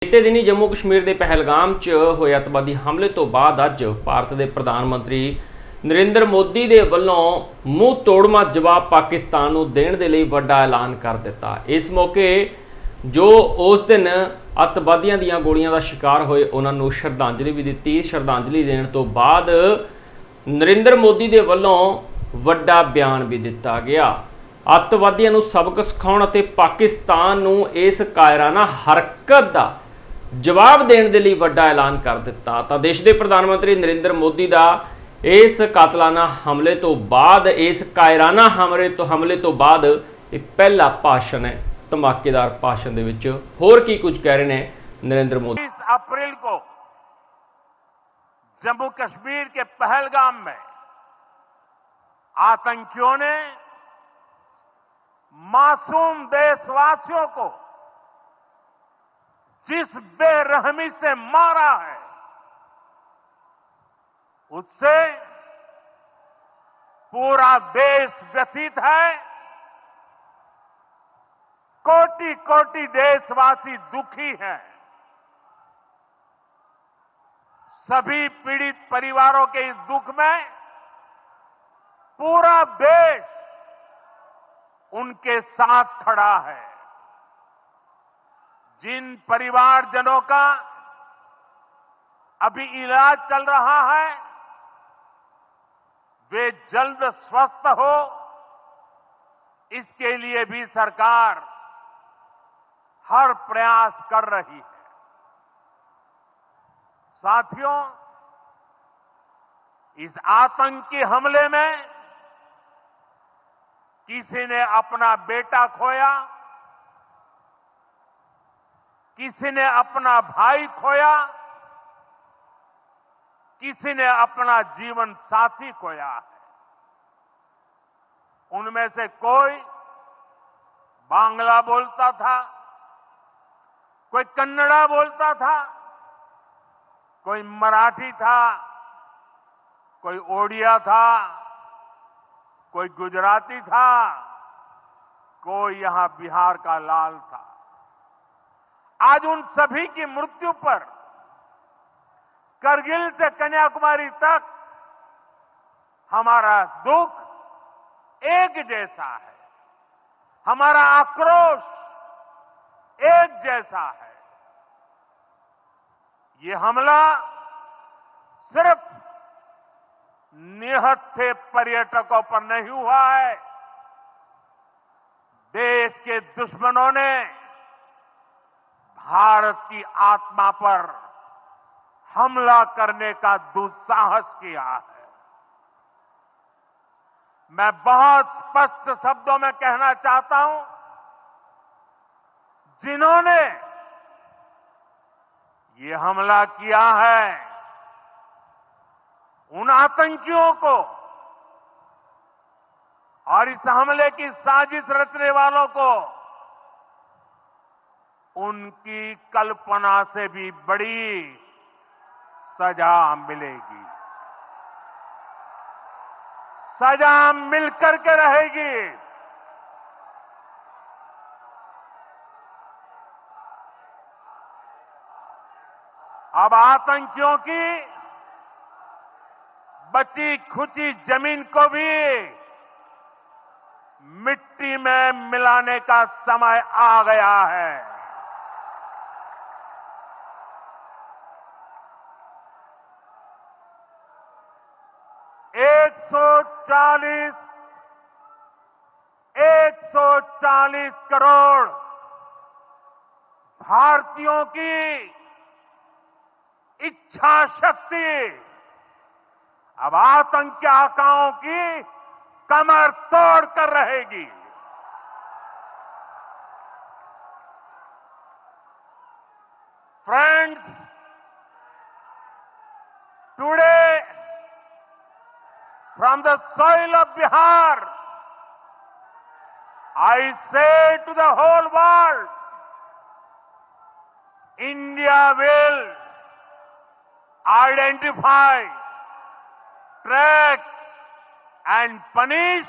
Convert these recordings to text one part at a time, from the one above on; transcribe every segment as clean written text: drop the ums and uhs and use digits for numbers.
बीते दिनी जम्मू कश्मीर के पहलगाम च होए अतवादी हमले तो बाद अज भारत के प्रधानमंत्री नरेंद्र मोदी के वलों मूँह तोड़वा जवाब पाकिस्तान को देने के लिए वड्डा ऐलान कर दिता। इस मौके जो उस दिन अतवादियों दीयां गोलियां का शिकार होए उन्होंने श्रद्धांजलि भी दी। श्रद्धांजलि देने तो बाद नरेंद्र मोदी के वलों वड्डा बयान भी दिता गया। अतवादियों को सबक सिखाउण अते पाकिस्तान को इस कायराना हरकत का जवाब देने के लिए वड्डा ऐलान कर दिता। तो देश के प्रधानमंत्री नरेंद्र मोदी का इस कातलाना हमले तो बाद, इस कायराना हमले तो बाद यह पहला भाषण है। धमाकेदार भाषण दे विच होर की कुछ कह रहे हैं नरेंद्र मोदी। 20 अप्रैल को जम्मू कश्मीर के पहलगाम में आतंकियों ने मासूम देशवासियों को जिस बेरहमी से मारा है, उससे पूरा देश व्यथित है। कोटि कोटि देशवासी दुखी हैं। सभी पीड़ित परिवारों के इस दुख में पूरा देश उनके साथ खड़ा है। जिन परिवारजनों का अभी इलाज चल रहा है, वे जल्द स्वस्थ हो, इसके लिए भी सरकार हर प्रयास कर रही है। साथियों, इस आतंकी हमले में किसी ने अपना बेटा खोया, किसी ने अपना भाई खोया, किसी ने अपना जीवन साथी खोया है। उनमें से कोई बांग्ला बोलता था, कोई कन्नड़ा बोलता था, कोई मराठी था, कोई ओडिया था, कोई गुजराती था, कोई यहां बिहार का लाल था। आज उन सभी की मृत्यु पर करगिल से कन्याकुमारी तक हमारा दुख एक जैसा है, हमारा आक्रोश एक जैसा है। ये हमला सिर्फ निहत्थे पर्यटकों पर नहीं हुआ है। देश के दुश्मनों ने भारत की आत्मा पर हमला करने का दुस्साहस किया है। मैं बहुत स्पष्ट शब्दों में कहना चाहता हूं, जिन्होंने ये हमला किया है, उन आतंकियों को और इस हमले की साजिश रचने वालों को उनकी कल्पना से भी बड़ी सजा मिलेगी। सजा मिलकर के रहेगी। अब आतंकियों की बची खुची जमीन को भी मिट्टी में मिलाने का समय आ गया है। एक सौ चालीस करोड़ भारतीयों की इच्छा शक्ति अब आतंकी आकाओं की कमर तोड़ कर रहेगी। Friends, today from the soil of Bihar, I say to the whole world, India will identify, track and punish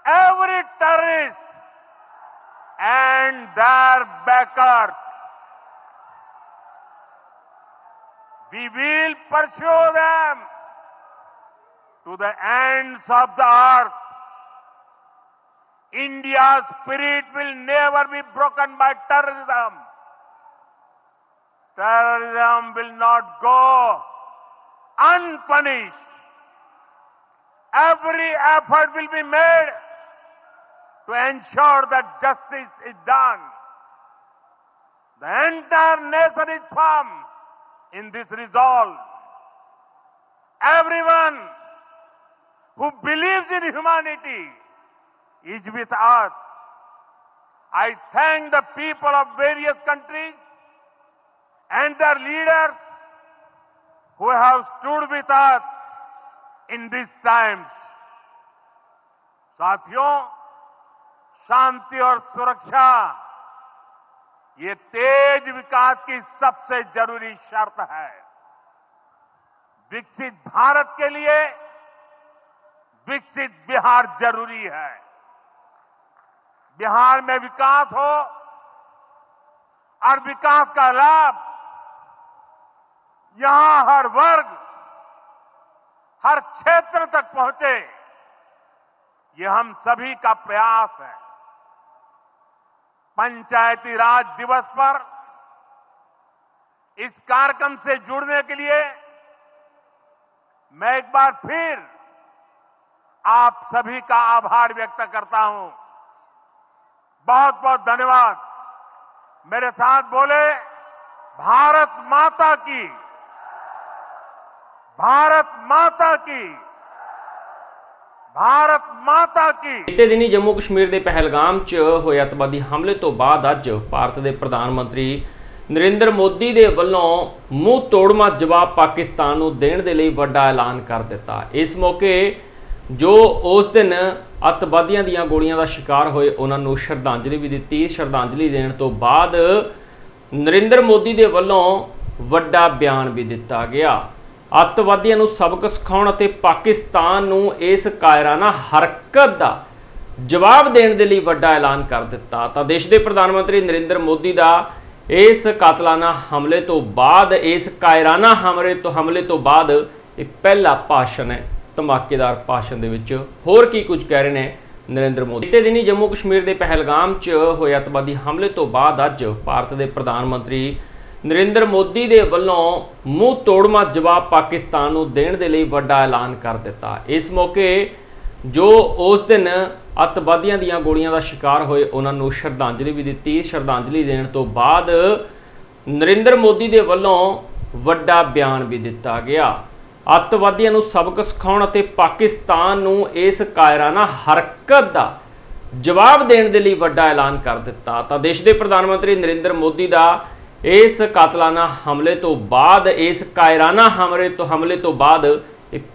every terrorist and their backers We will pursue them to the ends of the earth. India's spirit will never be broken by terrorism. Terrorism will not go unpunished. Every effort will be made to ensure that justice is done. The entire nation is firm in this resolve. Everyone who believes in humanity is with us. I thank the people of various countries and their leaders who have stood with us in these times. साथियों, शांति और सुरक्षा ये तेज विकास की सबसे जरूरी शर्त है। विकसित भारत के लिए विकसित बिहार जरूरी है। बिहार में विकास हो और विकास का लाभ यहां हर वर्ग, हर क्षेत्र तक पहुंचे, ये हम सभी का प्रयास है। पंचायती राज दिवस पर इस कार्यक्रम से जुड़ने के लिए मैं एक बार फिर आप सभी का आभार व्यक्त करता हूं। बहुत बहुत धन्यवाद। मेरे साथ बोले, भारत माता की, भारत माता की, भारत माता की। ਬੀਤੇ ਦਿਨੀ ਜੰਮੂ ਕਸ਼ਮੀਰ ਦੇ ਪਹਿਲਗਾਮ 'ਚ ਹੋਏ ਅੱਤਵਾਦੀ ਹਮਲੇ ਤੋਂ ਬਾਅਦ ਅੱਜ ਭਾਰਤ ਦੇ ਪ੍ਰਧਾਨ ਮੰਤਰੀ ਨਰਿੰਦਰ ਮੋਦੀ ਦੇ ਵੱਲੋਂ ਮੂੰਹ ਤੋੜਵਾਂ ਜਵਾਬ ਪਾਕਿਸਤਾਨ ਨੂੰ ਦੇਣ ਦੇ ਲਈ ਵੱਡਾ ਐਲਾਨ ਕਰ ਦਿੱਤਾ। ਇਸ ਮੌਕੇ ਜੋ ਉਸ ਦਿਨ ਅੱਤਵਾਦੀਆਂ ਦੀਆਂ ਗੋਲੀਆਂ ਦਾ ਸ਼ਿਕਾਰ ਹੋਏ ਉਹਨਾਂ ਨੂੰ ਸ਼ਰਧਾਂਜਲੀ ਵੀ ਦਿੱਤੀ। ਸ਼ਰਧਾਂਜਲੀ ਦੇਣ ਤੋਂ ਬਾਅਦ ਨਰਿੰਦਰ ਮੋਦੀ ਦੇ ਵੱਲੋਂ ਵੱਡਾ ਬਿਆਨ ਵੀ ਦਿੱਤਾ ਗਿਆ। ਅੱਤਵਾਦੀਆਂ ਨੂੰ ਸਬਕ ਸਿਖਾਉਣ ਅਤੇ ਪਾਕਿਸਤਾਨ ਨੂੰ ਇਸ ਕਾਇਰਾਨਾ ਹਰਕਤ ਦਾ ਜਵਾਬ ਦੇਣ ਦੇ ਲਈ ਵੱਡਾ ਐਲਾਨ ਕਰ ਦਿੱਤਾ। ਤਾਂ ਦੇਸ਼ ਦੇ ਪ੍ਰਧਾਨ ਮੰਤਰੀ ਨਰਿੰਦਰ ਮੋਦੀ ਦਾ ਇਸ ਕਾਤਲਾਨਾ ਹਮਲੇ ਤੋਂ ਬਾਅਦ, ਇਸ ਕਾਇਰਾਨਾ ਹਮਲੇ ਤੋਂ ਬਾਅਦ ਇਹ ਪਹਿਲਾ ਭਾਸ਼ਣ ਹੈ। ਧਮਾਕੇਦਾਰ ਭਾਸ਼ਣ ਦੇ ਵਿੱਚ ਹੋਰ ਕੀ ਕੁਝ ਕਹਿ ਰਹੇ ਨੇ ਨਰਿੰਦਰ ਮੋਦੀ। ਬੀਤੇ ਦਿਨੀ ਜੰਮੂ ਕਸ਼ਮੀਰ ਦੇ ਪਹਿਲਗਾਮ 'ਚ ਹੋਏ ਅੱਤਵਾਦੀ ਹਮਲੇ ਤੋਂ ਬਾਅਦ ਅੱਜ ਭਾਰਤ ਦੇ ਪ੍ਰਧਾਨ ਮੰਤਰੀ ਨਰਿੰਦਰ ਮੋਦੀ ਦੇ ਵੱਲੋਂ ਮੂੰਹ ਤੋੜਵਾਂ ਜਵਾਬ ਪਾਕਿਸਤਾਨ ਨੂੰ ਦੇਣ ਦੇ ਲਈ ਵੱਡਾ ਐਲਾਨ ਕਰ ਦਿੱਤਾ। ਇਸ ਮੌਕੇ ਜੋ ਉਸ ਦਿਨ ਅੱਤਵਾਦੀਆਂ ਦੀਆਂ ਗੋਲੀਆਂ ਦਾ ਸ਼ਿਕਾਰ ਹੋਏ ਉਹਨਾਂ ਨੂੰ ਸ਼ਰਧਾਂਜਲੀ ਵੀ ਦਿੱਤੀ। ਸ਼ਰਧਾਂਜਲੀ ਦੇਣ ਤੋਂ ਬਾਅਦ ਨਰਿੰਦਰ ਮੋਦੀ ਦੇ ਵੱਲੋਂ ਵੱਡਾ ਬਿਆਨ ਵੀ ਦਿੱਤਾ ਗਿਆ। ਅੱਤਵਾਦੀਆਂ ਨੂੰ ਸਬਕ ਸਿਖਾਉਣ ਅਤੇ ਪਾਕਿਸਤਾਨ ਨੂੰ ਇਸ ਕਾਇਰਾਨਾ ਹਰਕਤ ਦਾ ਜਵਾਬ ਦੇਣ ਦੇ ਲਈ ਵੱਡਾ ਐਲਾਨ ਕਰ ਦਿੱਤਾ। ਤਾਂ ਦੇਸ਼ ਦੇ ਪ੍ਰਧਾਨ ਮੰਤਰੀ ਨਰਿੰਦਰ ਮੋਦੀ ਦਾ ਇਸ ਕਾਤਲਾਨਾ ਹਮਲੇ ਤੋਂ ਬਾਅਦ, ਇਸ ਕਾਇਰਾਨਾ ਹਮਲੇ ਤੋਂ ਬਾਅਦ